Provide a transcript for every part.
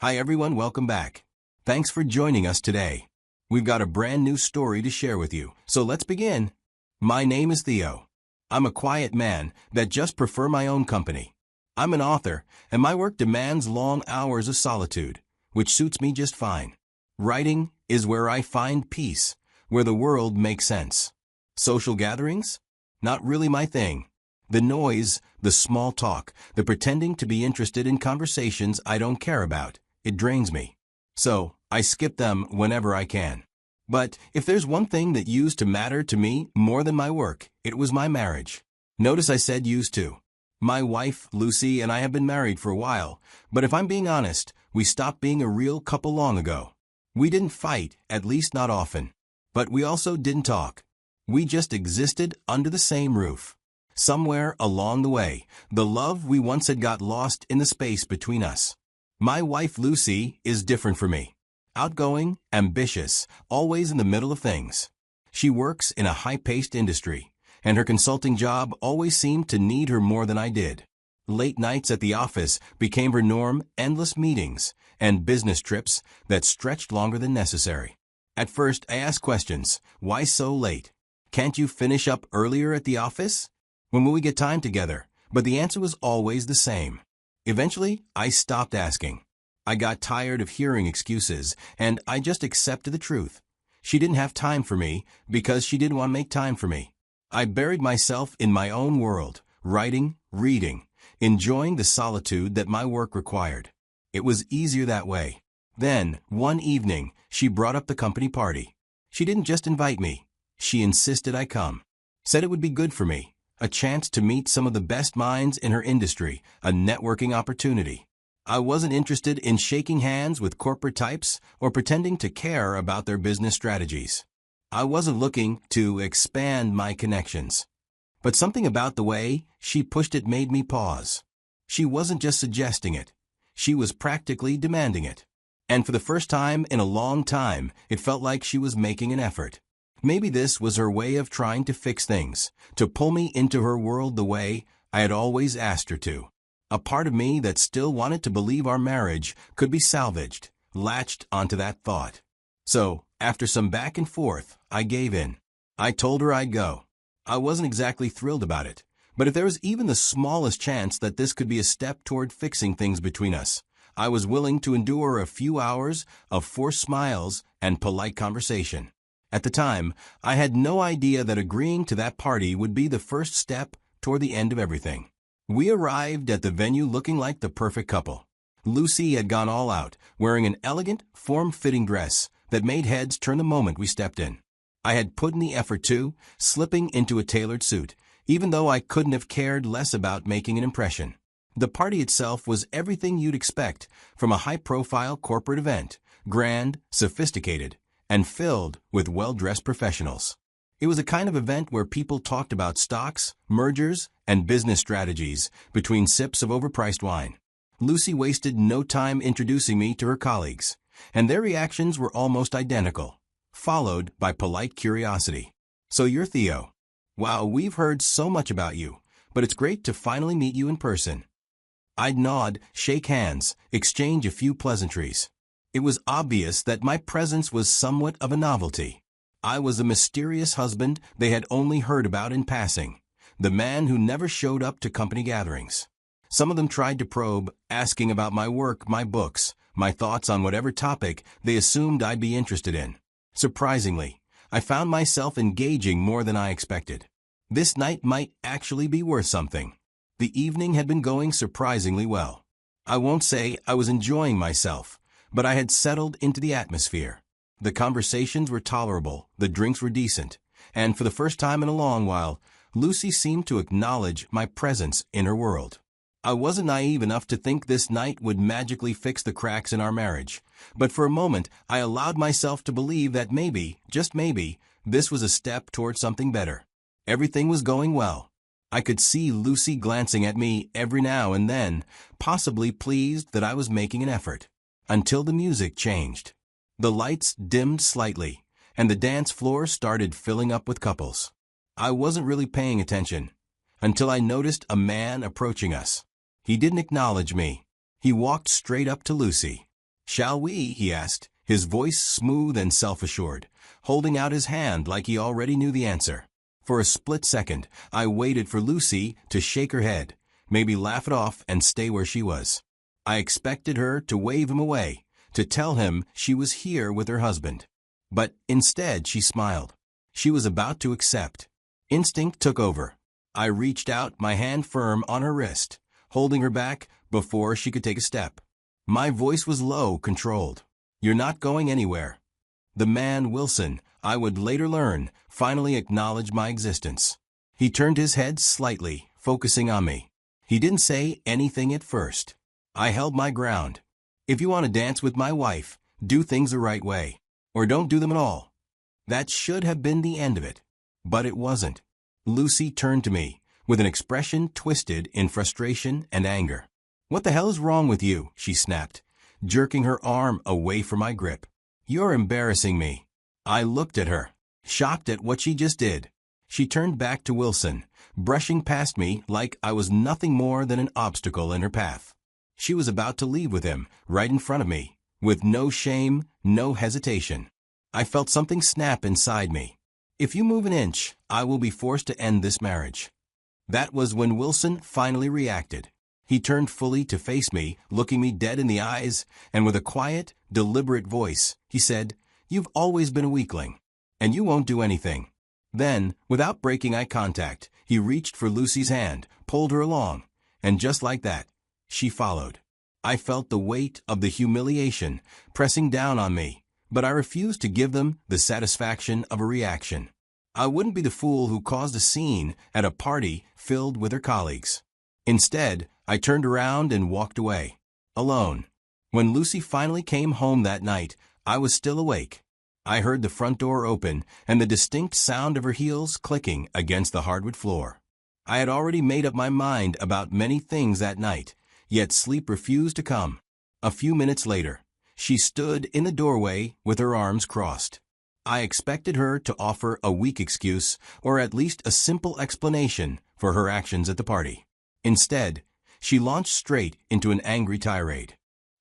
Hi everyone, welcome back. Thanks for joining us today. We've got a brand new story to share with you, so let's begin. My name is Theo. I'm a quiet man that just prefer my own company. I'm an author, and my work demands long hours of solitude, which suits me just fine. Writing is where I find peace, where the world makes sense. Social gatherings? Not really my thing. The noise, the small talk, the pretending to be interested in conversations I don't care about, it drains me. So, I skip them whenever I can. But if there's one thing that used to matter to me more than my work, it was my marriage. Notice I said used to. My wife, Lucy, and I have been married for a while, but if I'm being honest, we stopped being a real couple long ago. We didn't fight, at least not often. But we also didn't talk. We just existed under the same roof. Somewhere along the way, the love we once had got lost in the space between us. My wife Lucy is different for me. Outgoing, ambitious, always in the middle of things. She works in a high-paced industry, and her consulting job always seemed to need her more than I did. Late nights at the office became her norm, endless meetings, and business trips that stretched longer than necessary. At first, I asked questions. Why so late? Can't you finish up earlier at the office? When will we get time together? But the answer was always the same. Eventually, I stopped asking. I got tired of hearing excuses, and I just accepted the truth. She didn't have time for me because she didn't want to make time for me. I buried myself in my own world, writing, reading, enjoying the solitude that my work required. It was easier that way. Then, one evening, she brought up the company party. She didn't just invite me. She insisted I come. Said it would be good for me. A chance to meet some of the best minds in her industry, a networking opportunity. I wasn't interested in shaking hands with corporate types or pretending to care about their business strategies. I wasn't looking to expand my connections. But something about the way she pushed it made me pause. She wasn't just suggesting it. She was practically demanding it. And for the first time in a long time, it felt like she was making an effort. Maybe this was her way of trying to fix things, to pull me into her world the way I had always asked her to. A part of me that still wanted to believe our marriage could be salvaged, latched onto that thought. So, after some back and forth, I gave in. I told her I'd go. I wasn't exactly thrilled about it, but if there was even the smallest chance that this could be a step toward fixing things between us, I was willing to endure a few hours of forced smiles and polite conversation. At the time, I had no idea that agreeing to that party would be the first step toward the end of everything. We arrived at the venue looking like the perfect couple. Lucy had gone all out, wearing an elegant, form-fitting dress that made heads turn the moment we stepped in. I had put in the effort too, slipping into a tailored suit, even though I couldn't have cared less about making an impression. The party itself was everything you'd expect from a high-profile corporate event, grand, sophisticated, and filled with well-dressed professionals. It was a kind of event where people talked about stocks, mergers, and business strategies between sips of overpriced wine. Lucy wasted no time introducing me to her colleagues, and their reactions were almost identical, followed by polite curiosity. So you're Theo. Wow, we've heard so much about you, but it's great to finally meet you in person. I'd nod, shake hands, exchange a few pleasantries. It was obvious that my presence was somewhat of a novelty. I was the mysterious husband they had only heard about in passing, the man who never showed up to company gatherings. Some of them tried to probe, asking about my work, my books, my thoughts on whatever topic they assumed I'd be interested in. Surprisingly, I found myself engaging more than I expected. This night might actually be worth something. The evening had been going surprisingly well. I won't say I was enjoying myself, but I had settled into the atmosphere. The conversations were tolerable, the drinks were decent, and for the first time in a long while, Lucy seemed to acknowledge my presence in her world. I wasn't naive enough to think this night would magically fix the cracks in our marriage, but for a moment I allowed myself to believe that maybe, just maybe, this was a step toward something better. Everything was going well. I could see Lucy glancing at me every now and then, possibly pleased that I was making an effort. Until the music changed. The lights dimmed slightly, and the dance floor started filling up with couples. I wasn't really paying attention, until I noticed a man approaching us. He didn't acknowledge me. He walked straight up to Lucy. "Shall we?" he asked, his voice smooth and self-assured, holding out his hand like he already knew the answer. For a split second, I waited for Lucy to shake her head, maybe laugh it off and stay where she was. I expected her to wave him away, to tell him she was here with her husband. But instead she smiled. She was about to accept. Instinct took over. I reached out, my hand firm on her wrist, holding her back before she could take a step. My voice was low, controlled. "You're not going anywhere." The man, Wilson, I would later learn, finally acknowledged my existence. He turned his head slightly, focusing on me. He didn't say anything at first. I held my ground. "If you want to dance with my wife, do things the right way. Or don't do them at all." That should have been the end of it. But it wasn't. Lucy turned to me, with an expression twisted in frustration and anger. "What the hell is wrong with you?" she snapped, jerking her arm away from my grip. "You're embarrassing me." I looked at her, shocked at what she just did. She turned back to Wilson, brushing past me like I was nothing more than an obstacle in her path. She was about to leave with him, right in front of me, with no shame, no hesitation. I felt something snap inside me. "If you move an inch, I will be forced to end this marriage." That was when Wilson finally reacted. He turned fully to face me, looking me dead in the eyes, and with a quiet, deliberate voice, he said, "You've always been a weakling, and you won't do anything." Then, without breaking eye contact, he reached for Lucy's hand, pulled her along, and just like that, she followed. I felt the weight of the humiliation pressing down on me, but I refused to give them the satisfaction of a reaction. I wouldn't be the fool who caused a scene at a party filled with her colleagues. Instead, I turned around and walked away, alone. When Lucy finally came home that night, I was still awake. I heard the front door open and the distinct sound of her heels clicking against the hardwood floor. I had already made up my mind about many things that night, yet sleep refused to come. A few minutes later, she stood in the doorway with her arms crossed. I expected her to offer a weak excuse or at least a simple explanation for her actions at the party. Instead, she launched straight into an angry tirade.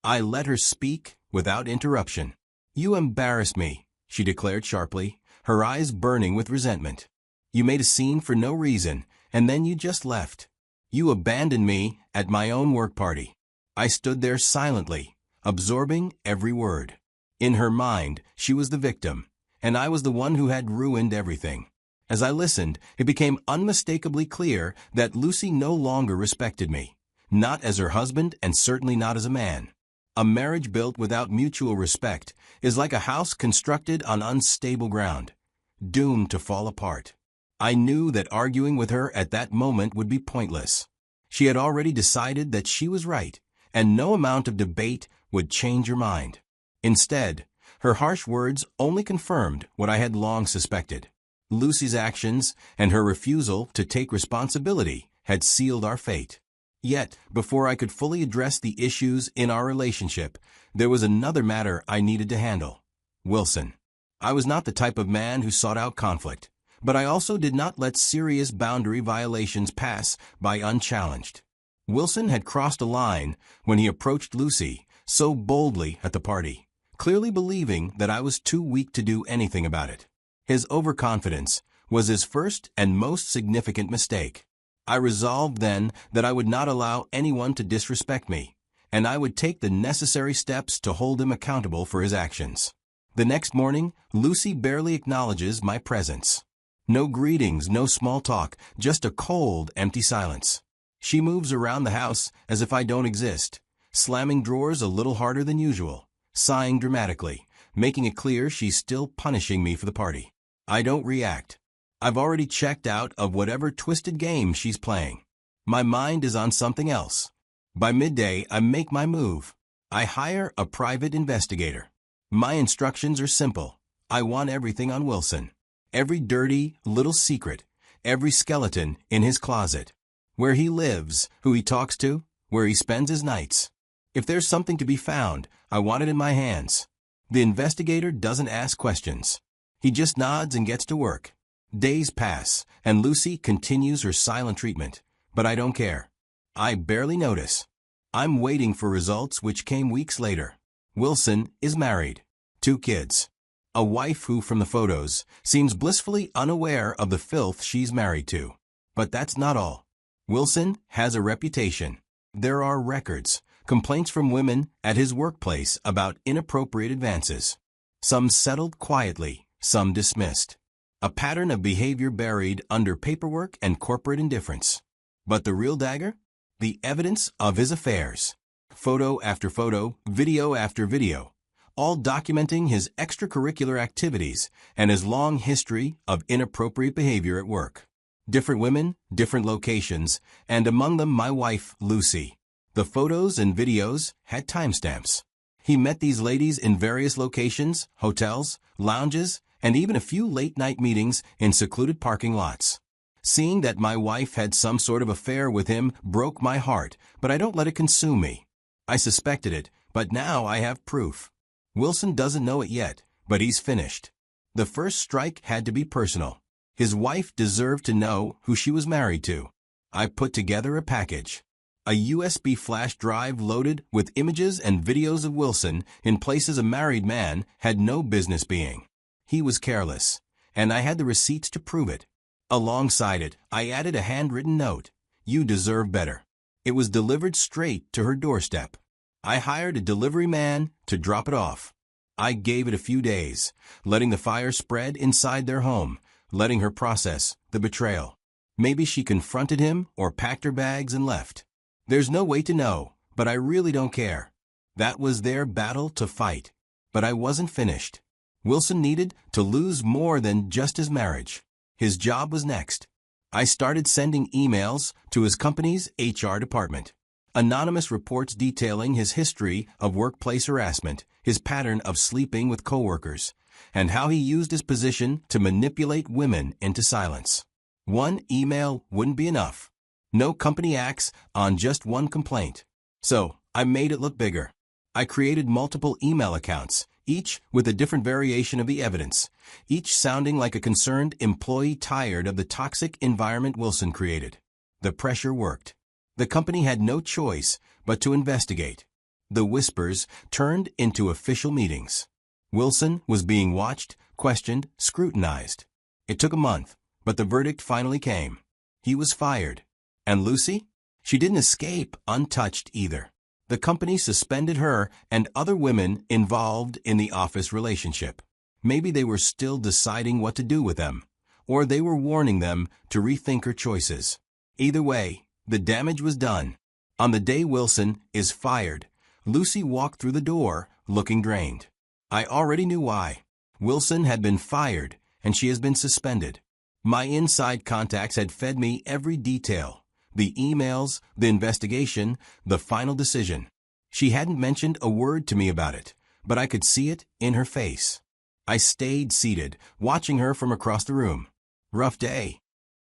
I let her speak without interruption. "You embarrass me," she declared sharply, her eyes burning with resentment. "You made a scene for no reason, and then you just left. You abandoned me at my own work party." I stood there silently, absorbing every word. In her mind, she was the victim, and I was the one who had ruined everything. As I listened, it became unmistakably clear that Lucy no longer respected me, not as her husband and certainly not as a man. A marriage built without mutual respect is like a house constructed on unstable ground, doomed to fall apart. I knew that arguing with her at that moment would be pointless. She had already decided that she was right, and no amount of debate would change her mind. Instead, her harsh words only confirmed what I had long suspected. Lucy's actions and her refusal to take responsibility had sealed our fate. Yet, before I could fully address the issues in our relationship, there was another matter I needed to handle. Wilson. I was not the type of man who sought out conflict, but I also did not let serious boundary violations pass by unchallenged. Wilson had crossed a line when he approached Lucy so boldly at the party, clearly believing that I was too weak to do anything about it. His overconfidence was his first and most significant mistake. I resolved then that I would not allow anyone to disrespect me, and I would take the necessary steps to hold him accountable for his actions. The next morning, Lucy barely acknowledges my presence. No greetings, no small talk, just a cold, empty silence. She moves around the house as if I don't exist, slamming drawers a little harder than usual, sighing dramatically, making it clear she's still punishing me for the party. I don't react. I've already checked out of whatever twisted game she's playing. My mind is on something else. By midday, I make my move. I hire a private investigator. My instructions are simple. I want everything on Wilson. Every dirty little secret, every skeleton in his closet. Where he lives, who he talks to, where he spends his nights. If there's something to be found, I want it in my hands. The investigator doesn't ask questions. He just nods and gets to work. Days pass, and Lucy continues her silent treatment, but I don't care. I barely notice. I'm waiting for results which came weeks later. Wilson is married. 2 kids. A wife who, from the photos, seems blissfully unaware of the filth she's married to. But that's not all. Wilson has a reputation. There are records, complaints from women at his workplace about inappropriate advances. Some settled quietly, some dismissed. A pattern of behavior buried under paperwork and corporate indifference. But the real dagger? The evidence of his affairs. Photo after photo, video after video, all documenting his extracurricular activities and his long history of inappropriate behavior at work. Different women, different locations, and among them my wife, Lucy. The photos and videos had timestamps. He met these ladies in various locations, hotels, lounges, and even a few late-night meetings in secluded parking lots. Seeing that my wife had some sort of affair with him broke my heart, but I don't let it consume me. I suspected it, but now I have proof. Wilson doesn't know it yet, but he's finished. The first strike had to be personal. His wife deserved to know who she was married to. I put together a package. A USB flash drive loaded with images and videos of Wilson in places a married man had no business being. He was careless, and I had the receipts to prove it. Alongside it, I added a handwritten note. You deserve better. It was delivered straight to her doorstep. I hired a delivery man to drop it off. I gave it a few days, letting the fire spread inside their home, letting her process the betrayal. Maybe she confronted him or packed her bags and left. There's no way to know, but I really don't care. That was their battle to fight. But I wasn't finished. Wilson needed to lose more than just his marriage. His job was next. I started sending emails to his company's HR department. Anonymous reports detailing his history of workplace harassment, his pattern of sleeping with coworkers, and how he used his position to manipulate women into silence. One email wouldn't be enough. No company acts on just one complaint. So, I made it look bigger. I created multiple email accounts, each with a different variation of the evidence, each sounding like a concerned employee tired of the toxic environment Wilson created. The pressure worked. The company had no choice but to investigate. The whispers turned into official meetings. Wilson was being watched, questioned, scrutinized. It took a month, but the verdict finally came. He was fired. And Lucy? She didn't escape untouched either. The company suspended her and other women involved in the office relationship. Maybe they were still deciding what to do with them, or they were warning them to rethink her choices. Either way, the damage was done. On the day Wilson is fired, Lucy walked through the door looking drained. I already knew why. Wilson had been fired, and she has been suspended. My inside contacts had fed me every detail. The emails, the investigation, the final decision. She hadn't mentioned a word to me about it, but I could see it in her face. I stayed seated, watching her from across the room. Rough day?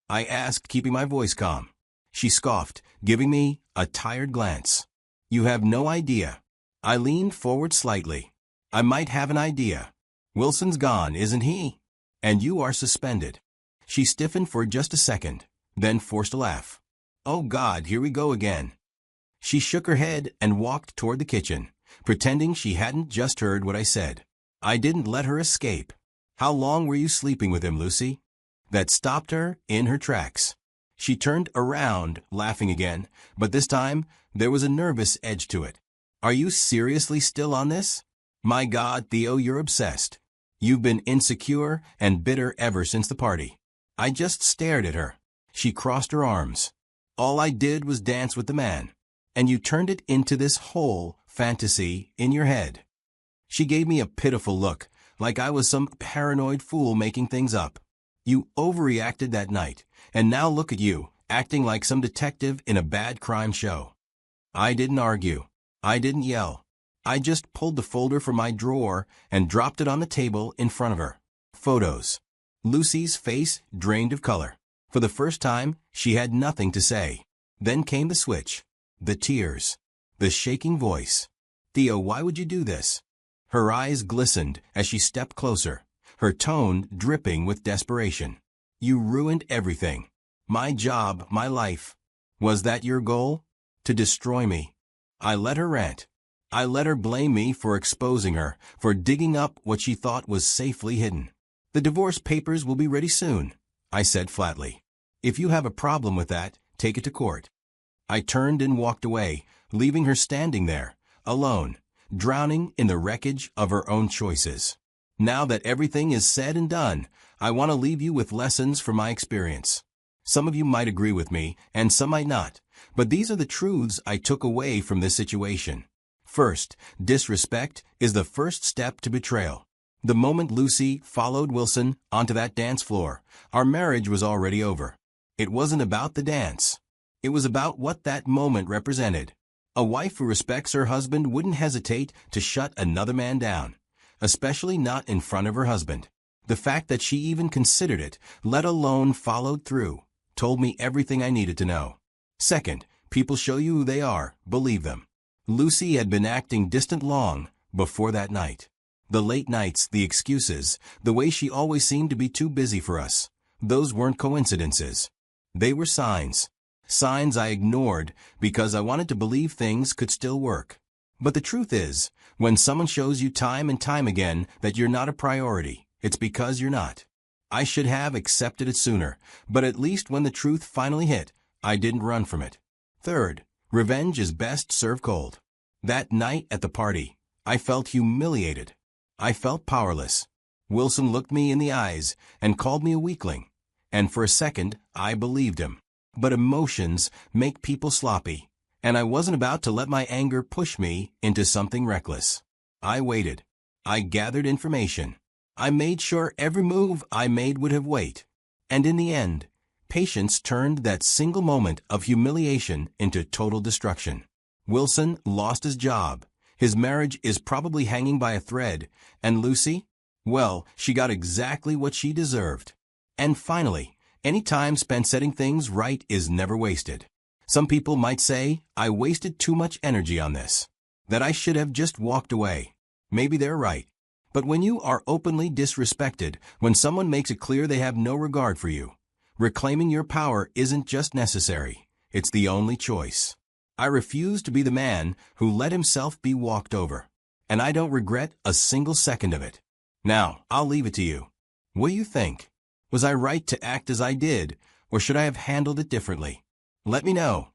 I asked, keeping my voice calm. She scoffed, giving me a tired glance. You have no idea. I leaned forward slightly. I might have an idea. Wilson's gone, isn't he? And you are suspended. She stiffened for just a second, then forced a laugh. Oh God, here we go again. She shook her head and walked toward the kitchen, pretending she hadn't just heard what I said. I didn't let her escape. How long were you sleeping with him, Lucy? That stopped her in her tracks. She turned around, laughing again, but this time there was a nervous edge to it. Are you seriously still on this? My God, Theo, you're obsessed. You've been insecure and bitter ever since the party. I just stared at her. She crossed her arms. All I did was dance with the man, and you turned it into this whole fantasy in your head. She gave me a pitiful look, like I was some paranoid fool making things up. You overreacted that night, and now look at you, acting like some detective in a bad crime show. I didn't argue. I didn't yell. I just pulled the folder from my drawer and dropped it on the table in front of her. Photos. Lucy's face drained of color. For the first time, she had nothing to say. Then came the switch. The tears. The shaking voice. Theo, why would you do this? Her eyes glistened as she stepped closer, her tone dripping with desperation. You ruined everything. My job, my life. Was that your goal? To destroy me. I let her rant. I let her blame me for exposing her, for digging up what she thought was safely hidden. The divorce papers will be ready soon, I said flatly. If you have a problem with that, take it to court. I turned and walked away, leaving her standing there, alone, drowning in the wreckage of her own choices. Now that everything is said and done, I want to leave you with lessons from my experience. Some of you might agree with me, and some might not, but these are the truths I took away from this situation. First, disrespect is the first step to betrayal. The moment Lucy followed Wilson onto that dance floor, our marriage was already over. It wasn't about the dance. It was about what that moment represented. A wife who respects her husband wouldn't hesitate to shut another man down, especially not in front of her husband. The fact that she even considered it, let alone followed through, told me everything I needed to know. Second, people show you who they are, believe them. Lucy had been acting distant long before that night. The late nights, the excuses, the way she always seemed to be too busy for us, those weren't coincidences. They were signs. Signs I ignored because I wanted to believe things could still work. But the truth is, when someone shows you time and time again that you're not a priority, it's because you're not. I should have accepted it sooner, but at least when the truth finally hit, I didn't run from it. Third, revenge is best served cold. That night at the party, I felt humiliated. I felt powerless. Wilson looked me in the eyes and called me a weakling. And for a second, I believed him. But emotions make people sloppy, and I wasn't about to let my anger push me into something reckless. I waited. I gathered information. I made sure every move I made would have weight. And in the end, patience turned that single moment of humiliation into total destruction. Wilson lost his job. His marriage is probably hanging by a thread. And Lucy? Well, she got exactly what she deserved. And finally, any time spent setting things right is never wasted. Some people might say, I wasted too much energy on this, that I should have just walked away. Maybe they're right. But when you are openly disrespected, when someone makes it clear they have no regard for you, reclaiming your power isn't just necessary, it's the only choice. I refuse to be the man who let himself be walked over, and I don't regret a single second of it. Now, I'll leave it to you. What do you think? Was I right to act as I did, or should I have handled it differently? Let me know.